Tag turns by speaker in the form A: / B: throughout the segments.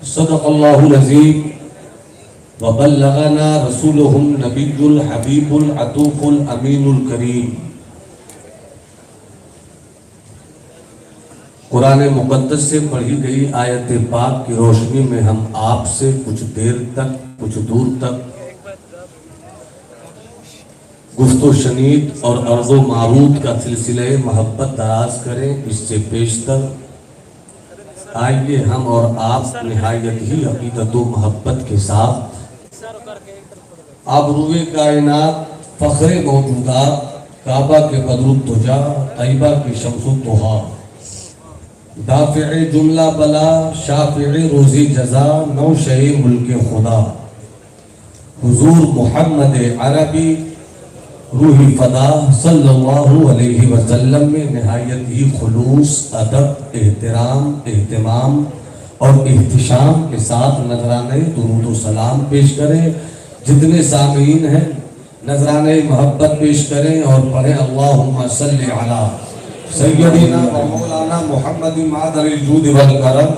A: صدق اللہ العظیم وبلغنا رسولہ النبی الحبیب العطوف الامین الکریم۔ قرآن مقدس سے پڑھی گئی آیت پاک کی روشنی میں ہم آپ سے کچھ دیر تک کچھ دور تک گفت و شنید اور عرض و معروض کا سلسلہ محبت دراز کریں۔ اس سے پیشتر آئیے ہم اور آپ نہایت ہی عقیدت و محبت کے ساتھ آبروئے کائنات، فخر موجودات، کعبہ کے بدر الدجا، طیبہ کی شمس الضحیٰ، دافع جملہ بلا، شافع روزی جزا، نوشہ ملک خدا، حضور محمد عربی روحی فدا صلی اللہ علیہ وسلم میں نہایت ہی خلوص، ادب، احترام، اہتمام اور احتشام کے ساتھ نذرانہ درود و سلام پیش کریں۔ جتنے سامعین ہیں نذرانہ محبت پیش کریں اور پڑھیں اللہم صلی علی سیدنا و مولانا محمد معدن الجود والکرم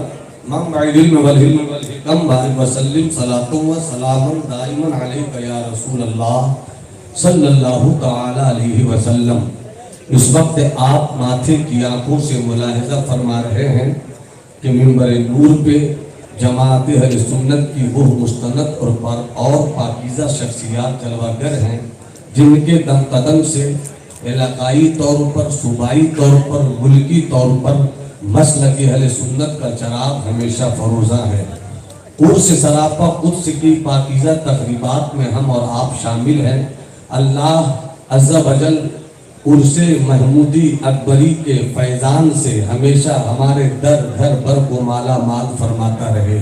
A: منبع العلم والحلم والحکم بارک وسلم صلاۃ و سلام دائما علیک یا رسول اللہ صلی اللہ تعالی علیہ وسلم۔ اس وقت آپ ماتھے کی آنکھوں سے ملاحظہ فرما رہے ہیں کہ منبر نور پہ جماعت اہل سنت کی وہ مستند اور پاکیزہ شخصیات جلوہ گر ہیں جن کے دم قدم سے علاقائی طور پر، صوبائی طور پر، ملکی طور پر مسلک اہل سنت کا چراغ ہمیشہ فروزاں ہے۔ عرس سراپا قدس کی پاکیزہ تقریبات میں ہم اور آپ شامل ہیں۔ اللہ عز و جل عرس محمودی اکبری کے فیضان سے ہمیشہ ہمارے در گھر بر کو مالا مال فرماتا رہے۔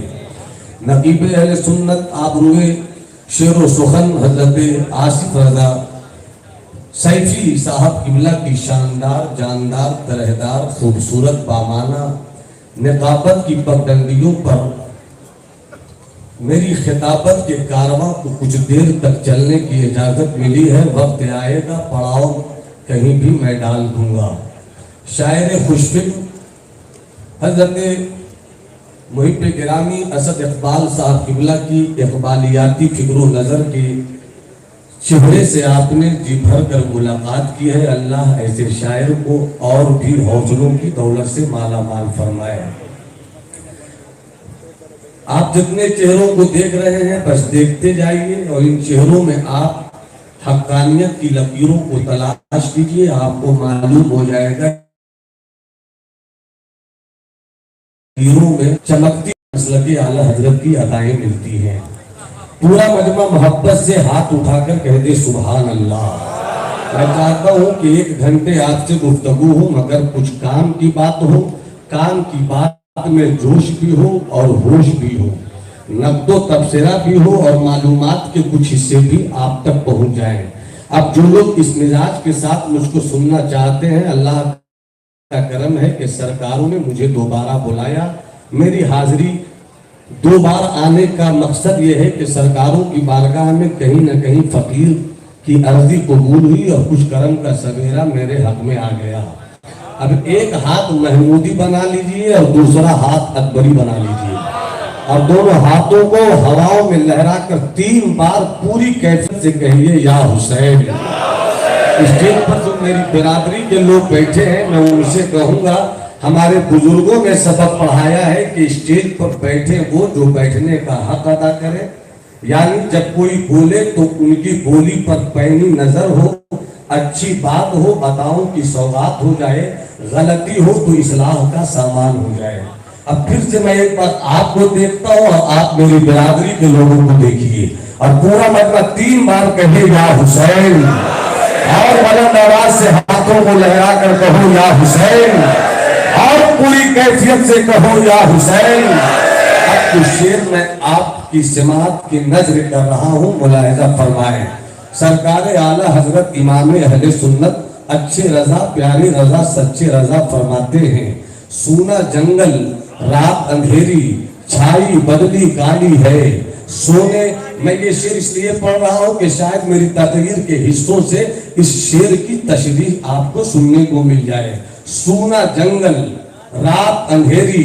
A: نقیب اہل سنت آبروئے شعر و سخن حضرت آصف رضا سیفی صاحب قبلہ کی شاندار، جاندار، طرحدار، خوبصورت بامانہ نقابت کی پگڈنڈیوں پر میری خطابت کے کارواں کو کچھ دیر تک چلنے کی اجازت ملی ہے۔ وقت آئے گا پڑاؤ کہیں بھی میں ڈال دوں گا۔ شاعر خوشفکر حضرت محب گرامی اسد اقبال صاحب قبلہ کی اقبالیاتی فکر و نظر کے چہرے سے آپ نے جی بھر کر ملاقات کی ہے۔ اللہ ایسے شاعر کو اور بھی حوصلوں کی دولت سے مالا مال فرمائے۔ آپ جتنے چہروں کو دیکھ رہے ہیں بس دیکھتے جائیے اور ان چہروں میں آپ حقانیت کی لکیروں کو تلاش کیجئے۔ آپ کو معلوم ہو جائے گا لکیروں میں چمکتی مسلک اعلی حضرت کی عطائیں ملتی ہیں۔ پورا مجمع محبت سے ہاتھ اٹھا کر کہہ دے سبحان اللہ۔ میں چاہتا ہوں کہ 1 گھنٹے آپ سے گفتگو ہو مگر کچھ کام کی بات ہو، کام کی بات میں جوش بھی ہو اور ہوش بھی ہو، نقد و تبصرہ بھی ہو اور معلومات کے کچھ حصے بھی آپ تک پہنچ جائیں۔ اب جو لوگ اس مزاج کے ساتھ مجھ کو سننا چاہتے ہیں، اللہ کا کرم ہے کہ سرکاروں نے مجھے دوبارہ بلایا۔ میری حاضری 2 بار آنے کا مقصد یہ ہے کہ سرکاروں کی بارگاہ میں کہیں نہ کہیں فقیر کی عرضی قبول ہوئی اور کچھ کرم کا سویرا میرے حق میں آ گیا۔ اب ایک ہاتھ محمودی بنا لیجئے اور دوسرا ہاتھ اکبری بنا لیجئے اور دونوں ہاتھوں کو ہواؤں میں لہرا کر 3 بار پوری کیفیت سے کہیے یا حسین۔ اسٹیج پر جو میری برادری کے لوگ بیٹھے ہیں میں ان سے کہوں گا، ہمارے بزرگوں نے سبق پڑھایا ہے کہ اسٹیج پر بیٹھے وہ جو بیٹھنے کا حق ادا کرے، یعنی جب کوئی بولے تو ان کی بولی پر پینی نظر ہو، اچھی بات ہو عطاؤں کی سوغات ہو جائے، غلطی ہو تو اصلاح کا سامان ہو جائے۔ اب پھر سے میں ایک بار آپ کو دیکھتا ہوں اور آپ میری برادری کے لوگوں کو دیکھیے اور پورا مطلب 3 بار کہے یا حسین اور بلند آواز سے ہاتھوں کو لہرا کر کہو یا حسین اور پوری کیفیت سے کہو یا حسین۔ اب کچھ شعر میں آپ کی سماعت کی نظر کر رہا ہوں، ملاحظہ فرمائیں۔ سرکار اعلی حضرت امام اہل سنت اچھے رضا پیاری رضا سچے رضا فرماتے ہیں، سونا جنگل رات اندھیری چھائی بدلی کالی ہے سونے۔ میں یہ شعر اس لیے پڑھ رہا ہوں کہ شاید میری تقریر کے حصوں سے اس شعر کی تشریح آپ کو سننے کو مل جائے۔ سونا جنگل رات اندھیری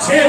A: 6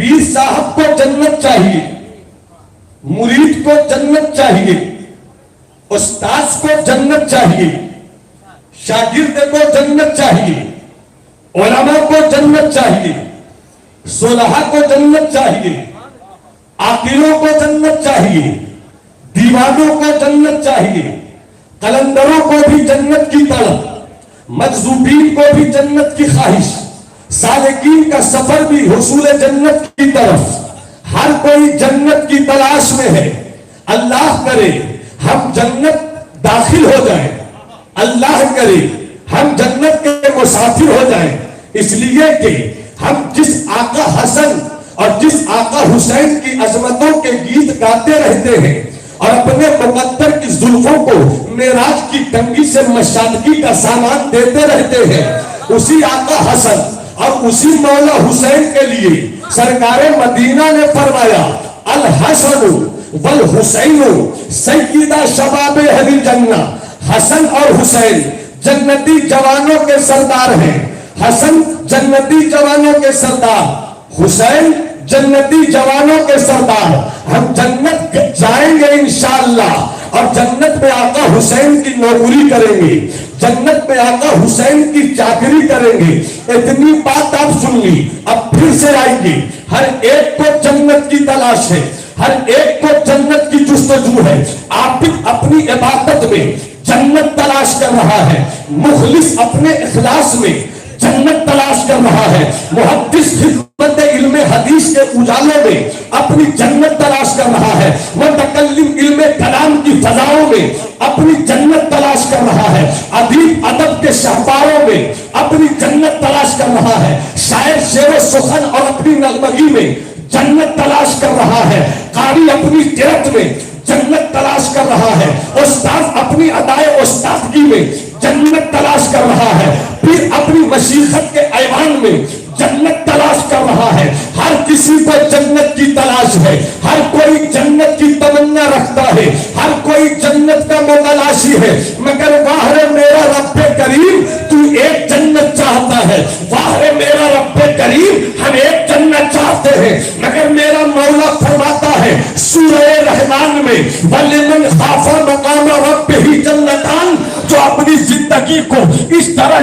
A: پیر صاحب کو جنت چاہیے، مرید کو جنت چاہیے، استاذ کو جنت چاہیے، شاگرد کو جنت چاہیے، علماء کو جنت چاہیے، صلحاء کو جنت چاہیے، عاقلوں کو جنت چاہیے، دیوانوں کو جنت چاہیے، قلندروں کو بھی جنت کی طلب، مجذوبین کو بھی جنت کی خواہش، سالکین کا سفر بھی حصول جنت کی طرف، ہر کوئی جنت کی تلاش میں ہے۔ اللہ کرے ہم جنت داخل ہو جائیں، اللہ کرے ہم جنت کے مسافر ہو جائیں، اس لیے کہ ہم جس آقا حسن اور جس آقا حسین کی عظمتوں کے گیت گاتے رہتے ہیں اور اپنے مقدر کی زلفوں کو معراج کی ٹنگی سے مشادگی کا سامان دیتے رہتے ہیں، اسی آقا حسن اور اسی مولا حسین کے لیے سرکار مدینہ نے فرمایا الحسن والحسین سیدہ شباب اہل جنہ، حسن اور حسین جنتی جوانوں کے سردار ہیں، حسن جنتی جوانوں کے سردار، حسین جنتی جوانوں کے سردار، ہم جنت جائیں گے انشاءاللہ اور جنت میں آقا حسین کی نوکری کریں گے، جنت میں آقا حسین کی چاکری کریں گے۔ اتنی بات آپ سن لی، اب پھر سے آئیں گے، ہر ایک کو جنت کی تلاش ہے، ہر ایک کو جنت کی جستجو ہے، آپ اپنی عبادت میں جنت تلاش کر رہا ہے، مخلص اپنے اخلاص میں جنت تلاش کر رہا ہے، محدث خدمت علم حدیث کے اجالوں میں اپنی جنت تلاش کر رہا ہے، متکلم علم کلام کی فضاؤں میں اپنی جنت تلاش کر رہا ہے، ادیب ادب کے شاہکاروں میں اپنی جنت تلاش کر رہا ہے، شاعر شعر و سخن اور اپنی نغمگی میں جنت تلاش کر رہا ہے، قاری اپنی قرأت میں جنت تلاش کر رہا ہے، استاد اپنی ادائے استادگی میں جنت تلاش کر رہا ہے، پھر اپنی مشیخت کے ایوان میں جنت تلاش کر رہا ہے۔ ہر کسی کو جنت کی تلاش ہے، ہر کوئی جنت کی تمنا رکھتا ہے، ہر کوئی جنت کا متلاشی ہے، مگر واہ رے میرا رب کریم تو ایک جنت چاہتا ہے، واہ رے میرا رب کریم ہم ایک جنت چاہتے ہیں، مگر میرا مولا فرماتا ہے سورہ رحمان میں وَلِمَنْ خَافَ مَقَامَ رَبِّهِ جنتان، جو اپنی زندگی کو اس طرح